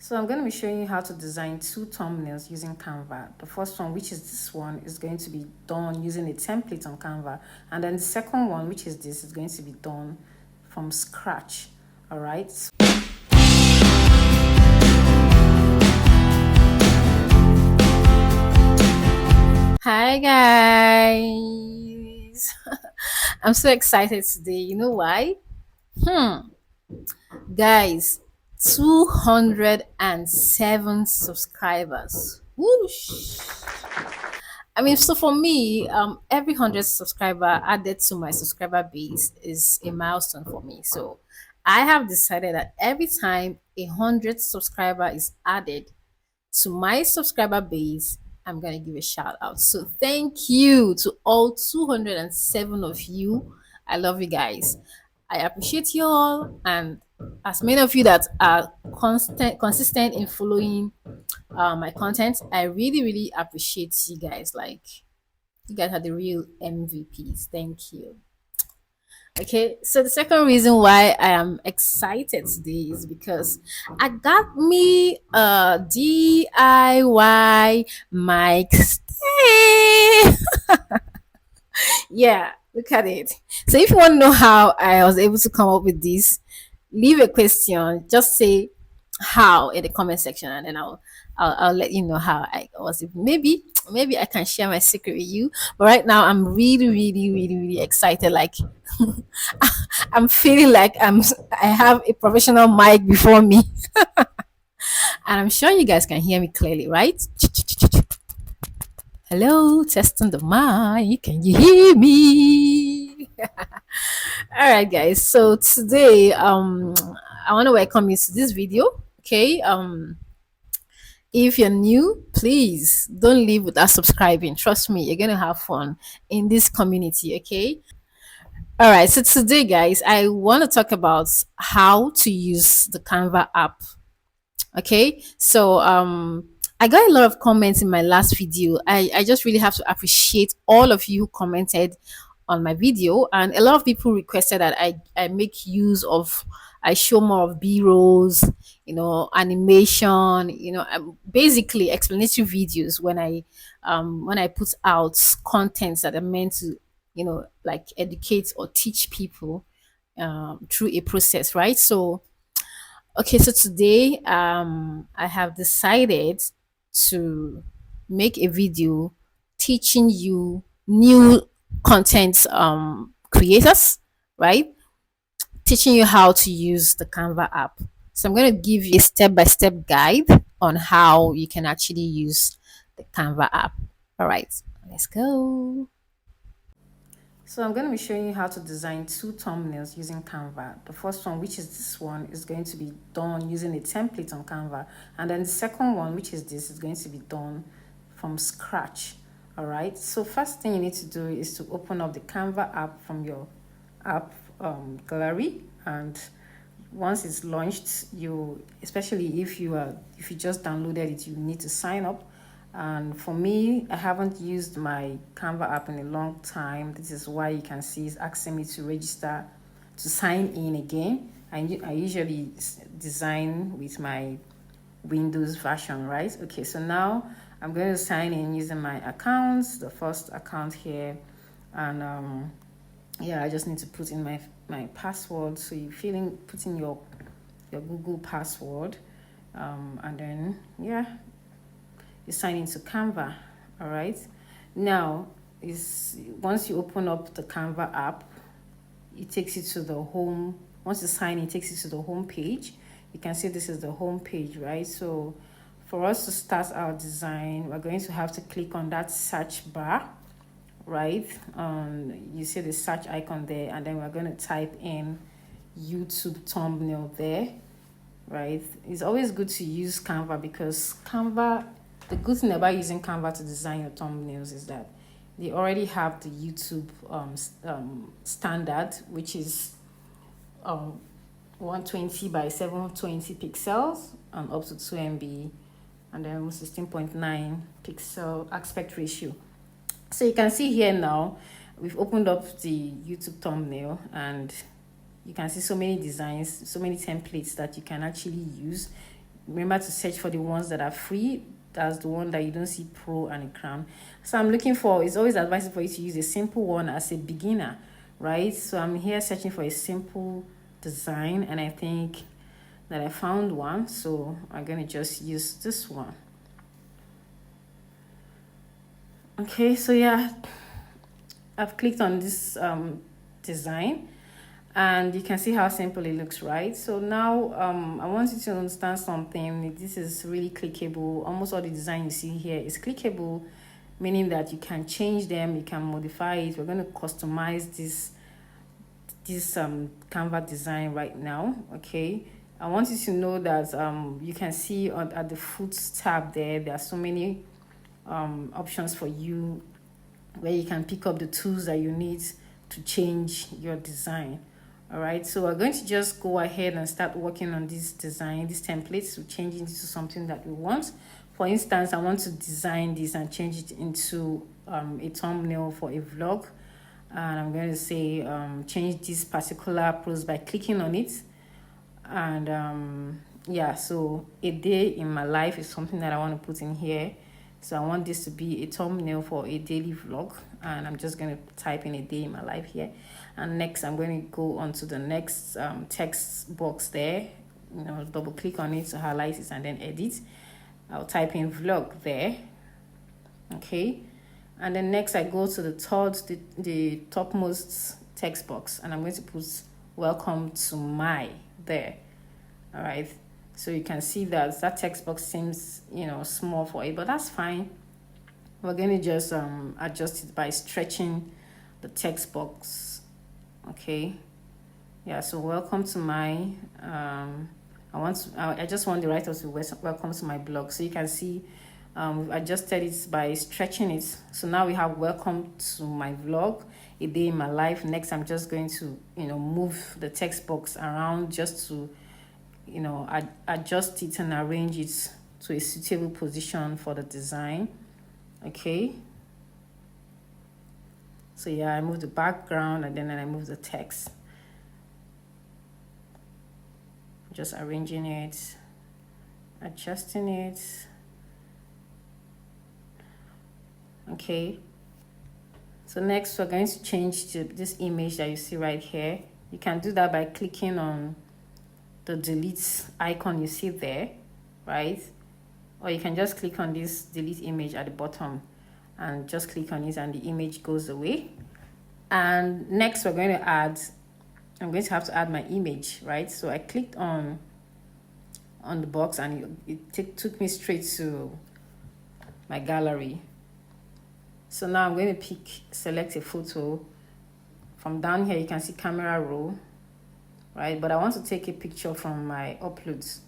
So I'm going to be showing you how to design two thumbnails using Canva. The first one, which is this one, is going to be done using a template on Canva. And then the second one, which is this, is going to be done from scratch. All right. Hi guys. I'm so excited today. You know why? Hmm. Guys, 207 subscribers. Whoosh. I mean, so for me, every 100 subscriber added to my subscriber base is a milestone for me. So I have decided that every time 100 subscriber is added to my subscriber base, I'm going to give a shout out. So thank you to all 207 of you. I love you guys. I appreciate you all, and as many of you that are consistent in following my content, I really, really appreciate you guys. Like, you guys are the real MVPs. Thank you. Okay, so the second reason why I am excited today is because I got me a DIY mic stand. Yeah, look at it. So if you want to know how I was able to come up with this, leave a question. Just say how in the comment section, and then I'll let you know how I was. Maybe I can share my secret with you. But right now, I'm really, really, really, really excited. Like I'm feeling like I have a professional mic before me, and I'm sure you guys can hear me clearly, right? Hello, testing the mic. Can you hear me? All right, guys. So today, I want to welcome you to this video. Okay. If you're new, please don't leave without subscribing. Trust me, you're gonna have fun in this community. Okay. All right. So today, guys, I want to talk about how to use the Canva app. Okay, so I got a lot of comments in my last video. I just really have to appreciate all of you who commented on my video, and a lot of people requested that I make use of, I show more of b-rolls, animation, basically explanatory videos when I put out contents that are meant to, like educate or teach people through a process, right? So okay, so today I have decided to make a video teaching you new content creators, right? Teaching you how to use the Canva app. So I'm going to give you a step-by-step guide on how you can actually use the Canva app. All right, let's go. So I'm going to be showing you how to design two thumbnails using Canva. The first one, which is this one, is going to be done using a template on Canva. And then the second one, which is this, is going to be done from scratch. All right. So first thing you need to do is to open up the Canva app from your app gallery, and once it's launched, especially if you just downloaded it, you need to sign up. And for me, I haven't used my Canva app in a long time. This is why you can see it's asking me to register to sign in again. I usually design with my Windows version, right? Okay, so now I'm going to sign in using my accounts, the first account here, and yeah, I just need to put in my password. So you put in your Google password, and then yeah, you sign into Canva. All right. Now, is once you open up the Canva app, it takes you to the home. Once you sign, it takes you to the home page. You can see this is the home page, right? So for us to start our design, we're going to have to click on that search bar, right? You see the search icon there, and then we're going to type in YouTube thumbnail there, right? It's always good to use Canva because the good thing about using Canva to design your thumbnails is that they already have the YouTube standard, which is 120 by 720 pixels and up to 2 MB, and then 16.9 pixel aspect ratio. So you can see here now, we've opened up the YouTube thumbnail, and you can see so many designs, so many templates that you can actually use. remember to search for the ones that are free. That's the one that you don't see pro and a crown. So I'm looking for, it's always advisable for you to use a simple one as a beginner, right? So I'm here searching for a simple design, and I think that I found one. So I'm going to just use this one. Okay, so yeah, I've clicked on this design, and you can see how simple it looks, right? So now I want you to understand something. This is really clickable. Almost all the design you see here is clickable, meaning that you can change them, you can modify it. We're going to customize this Canva design right now. Okay, I want you to know that you can see at the foot tab there are so many options for you where you can pick up the tools that you need to change your design. All right, so we're going to just go ahead and start working on this design, these templates, to change it into something that we want. For instance, I want to design this and change it into a thumbnail for a vlog, and I'm going to say change this particular post by clicking on it. And yeah, so a day in my life is something that I want to put in here. So I want this to be a thumbnail for a daily vlog, and I'm just going to type in a day in my life here. And next I'm going to go on to the next text box there, double click on it to highlight it and then edit. I'll type in vlog there. Okay, and then next I go to the topmost text box, and I'm going to put welcome to my there. All right, so you can see that text box seems small for it, but that's fine. We're going to just adjust it by stretching the text box. Okay, yeah, so welcome to my I just want the writer to welcome to my blog. So you can see we've adjusted it by stretching it. So now we have welcome to my vlog, a day in my life. Next I'm just going to move the text box around just to adjust it and arrange it to a suitable position for the design. Okay, so yeah, I move the background and then I move the text, just arranging it, adjusting it. Okay, so next we're going to change to this image that you see right here. You can do that by clicking on the delete icon you see there, right? Or you can just click on this delete image at the bottom and just click on it and the image goes away. And next I'm going to have to add my image, right? So I clicked on the box and it took me straight to my gallery. So now I'm going to select a photo. From down here you can see camera roll, right? But I want to take a picture from my uploads,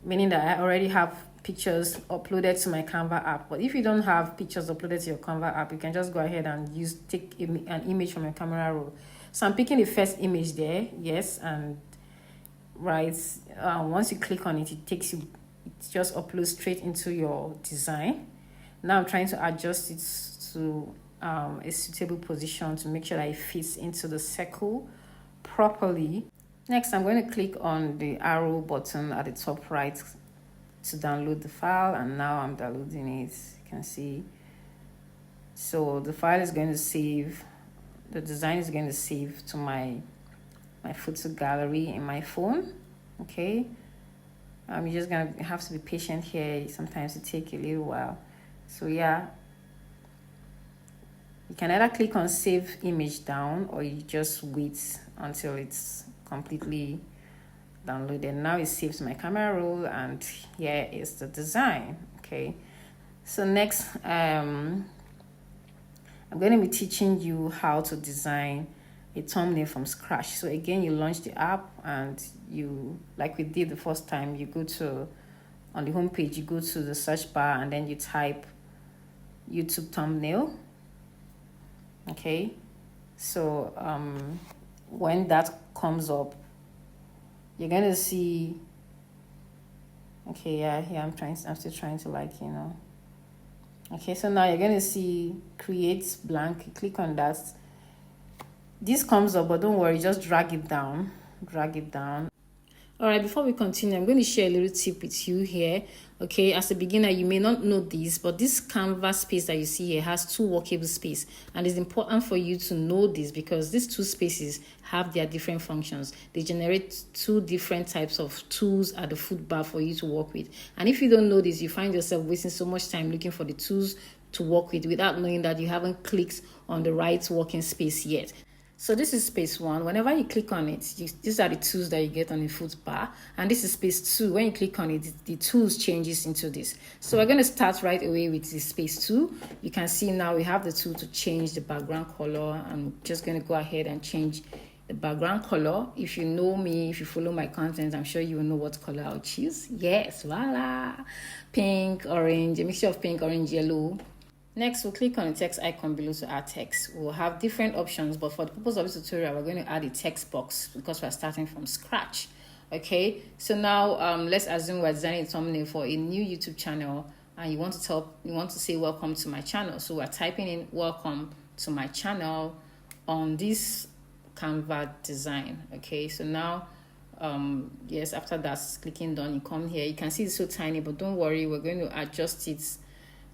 meaning that I already have pictures uploaded to my Canva app. But if you don't have pictures uploaded to your Canva app, you can just go ahead and take an image from your camera roll. So I'm picking the first image there, yes, and right, once you click on it, it just uploads straight into your design. Now I'm trying to adjust it to a suitable position to make sure that it fits into the circle properly. Next, I'm going to click on the arrow button at the top right to download the file, and now I'm downloading it. You can see. So the file is going to save, the design is going to save to my photo gallery in my phone. Okay, you're just going to have to be patient here. Sometimes it takes a little while. So yeah, you can either click on save image down, or you just wait until it's completely downloaded. Now it saves my camera roll, and here is the design. Okay, so next I'm going to be teaching you how to design a thumbnail from scratch. So again, you launch the app, and you, like we did the first time, you go to, on the home page, you go to the search bar and then you type YouTube thumbnail. Okay, so when that comes up, you're gonna see, okay, yeah, here I'm still trying to okay, so now you're gonna see create blank. You click on that, this comes up, but don't worry, just drag it down. All right, before we continue, I'm going to share a little tip with you here. Okay, as a beginner, you may not know this, but this Canva space that you see here has two workable space, and it's important for you to know this because these two spaces have their different functions. They generate two different types of tools at the food bar for you to work with. And if you don't know this, you find yourself wasting so much time looking for the tools to work with without knowing that you haven't clicked on the right working space yet. So this is space one. Whenever you click on it, these are the tools that you get on the food bar. And this is space two. When you click on it, the tools changes into this. So we're going to start right away with the space two. You can see now we have the tool to change the background color. I'm just going to go ahead and change the background color. If you know me, if you follow my content, I'm sure you will know what color I'll choose. Yes, voila. Pink, orange, a mixture of pink, orange, yellow. Next, we'll click on the text icon below to add text. We'll have different options, but for the purpose of this tutorial, we're going to add a text box because we're starting from scratch. Okay, so now let's assume we're designing a thumbnail for a new YouTube channel, and you want to say welcome to my channel. So we're typing in welcome to my channel on this Canva design. Okay, so now yes, after that's clicking done, you come here. You can see it's so tiny, but don't worry, we're going to adjust it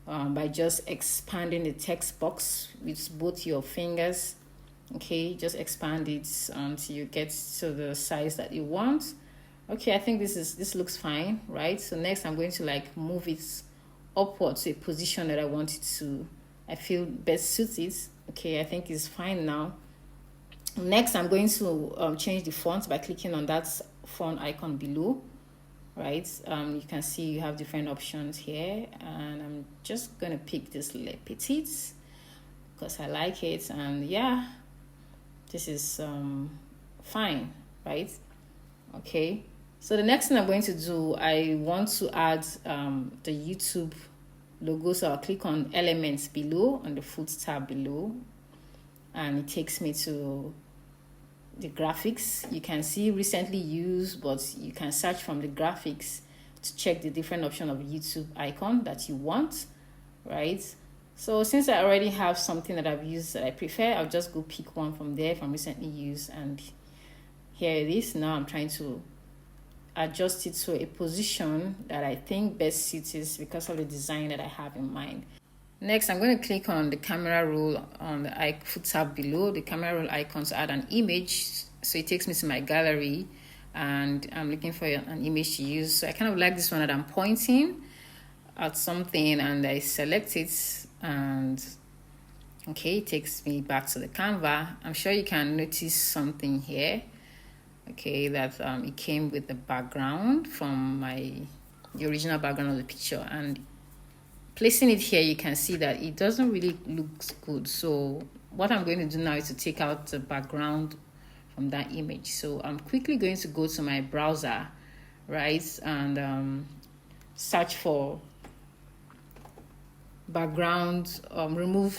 by just expanding the text box with both your fingers. Okay, just expand it until you get to the size that you want. Okay, I think this looks fine, right? So next I'm going to like move it upwards to a position that I feel best suits it. Okay, I think it's fine now. Next I'm going to change the font by clicking on that font icon below. Right, you can see you have different options here, and I'm just gonna pick this Le Petit because I like it, and yeah, this is fine, right? Okay, so the next thing I'm going to do, I want to add the YouTube logo, so I'll click on elements below on the foot tab below, and it takes me to the graphics. You can see recently used, but you can search from the graphics to check the different option of YouTube icon that you want, right? So since I already have something that I've used that I prefer, I'll just go pick one from there from recently used, and here it is. Now I'm trying to adjust it to a position that I think best suits it because of the design that I have in mind. Next, I'm going to click on the camera roll on the foot tab below, the camera roll icon, to add an image. So it takes me to my gallery, and I'm looking for an image to use. So I kind of like this one that I'm pointing at something, and I select it, and okay, it takes me back to the Canva. I'm sure you can notice something here. Okay, that it came with the background from the original background of the picture, and placing it here, you can see that it doesn't really look good. So what I'm going to do now is to take out the background from that image. So I'm quickly going to go to my browser, right, and search for background, remove.bg.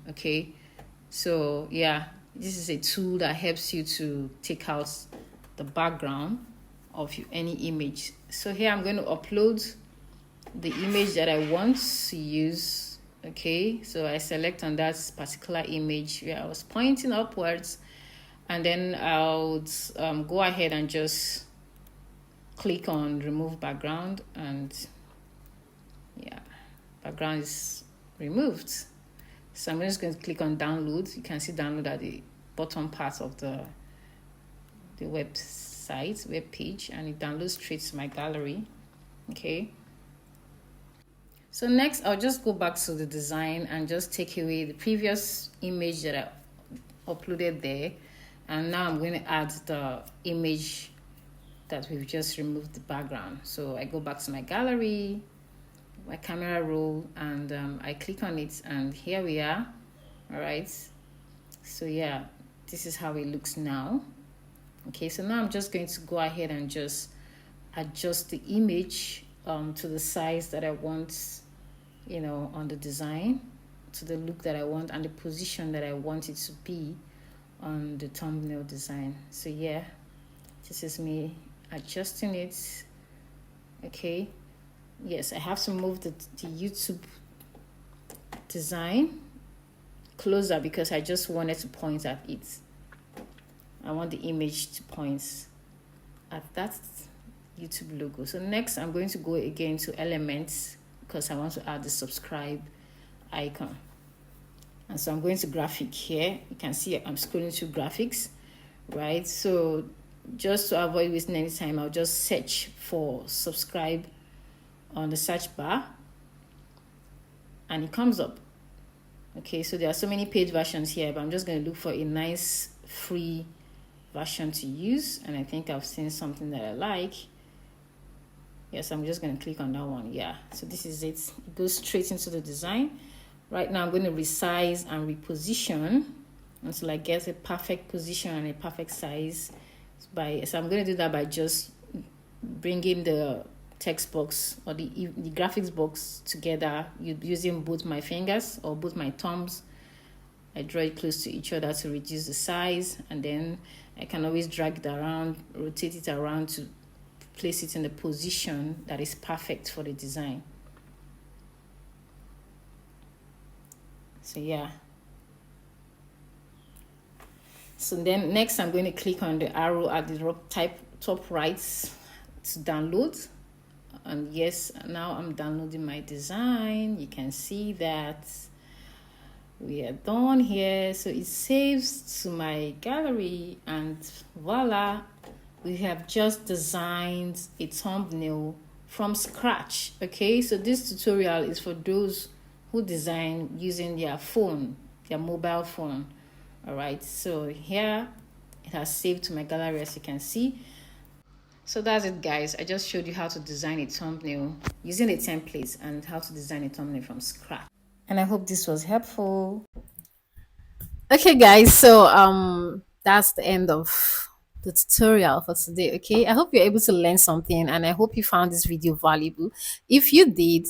Okay, so yeah, this is a tool that helps you to take out the background of any image. So here I'm going to upload the image that I want to use. Okay, so I select on that particular image where I was pointing upwards, and then I'll go ahead and just click on remove background, and yeah, background is removed. So I'm just going to click on download. You can see download at the bottom part of the web page, and it downloads straight to my gallery. Okay, so next I'll just go back to the design and just take away the previous image that I uploaded there, and now I'm going to add the image that we've just removed the background. So I go back to my gallery, my camera roll, and I click on it, and here we are. All right, so yeah, this is how it looks now. Okay, so now I'm just going to go ahead and just adjust the image to the size that I want, you know, on the design, to the look that I want, and the position that I want it to be on the thumbnail design. So yeah, this is me adjusting it. Okay, yes, I have to move the YouTube design closer because I just wanted to point at it. I want the image to point at that YouTube logo. So next I'm going to go again to elements because I want to add the subscribe icon. And so I'm going to graphic here. You can see I'm scrolling through graphics, right? So just to avoid wasting any time, I'll just search for subscribe on the search bar and it comes up. Okay, so there are so many paid versions here, but I'm just going to look for a nice free version to use, and I think I've seen something that I like. Yes, I'm just going to click on that one. Yeah, so this is it. It goes straight into the design. Right now I'm going to resize and reposition until I get a perfect position and a perfect size. So I'm going to do that by just bringing the text box or the graphics box together using both my fingers or both my thumbs. I draw it close to each other to reduce the size, and then I can always drag it around, rotate it around to place it in the position that is perfect for the design. So yeah. So then next I'm going to click on the arrow at the top right to download. And yes, now I'm downloading my design. You can see that we are done here. So it saves to my gallery, and voila, we have just designed a thumbnail from scratch. Okay, so this tutorial is for those who design using their phone, their mobile phone. All right, so here it has saved to my gallery, as you can see. So that's it, guys. I just showed you how to design a thumbnail using a template and how to design a thumbnail from scratch. And I hope this was helpful. Okay, guys. So that's the end of the tutorial for today. Okay, I hope you're able to learn something, and I hope you found this video valuable. If you did,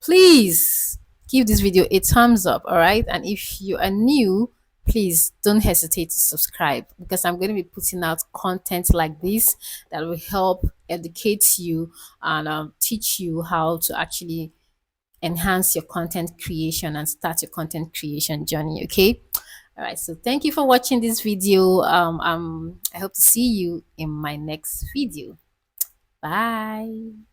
please give this video a thumbs up. All right, and if you are new, please don't hesitate to subscribe, because I'm going to be putting out content like this that will help educate you and teach you how to actually enhance your content creation and start your content creation journey. Okay, all right, so thank you for watching this video. I hope to see you in my next video. Bye.